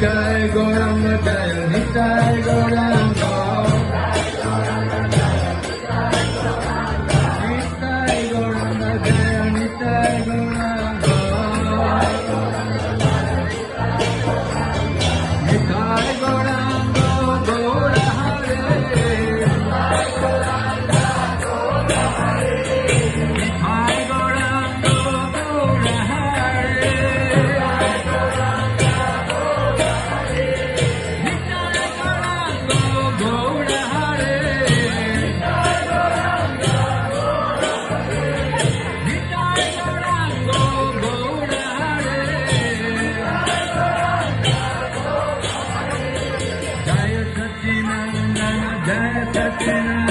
Nitai Gauranga Jaya Nitai Gauranga Nitai Gauranga Jaya Nitai Gauranga Nitai Gauranga Gaura Hare Nitai Gauranga Gaura Jaya Sacinandana Jaya Sacinandana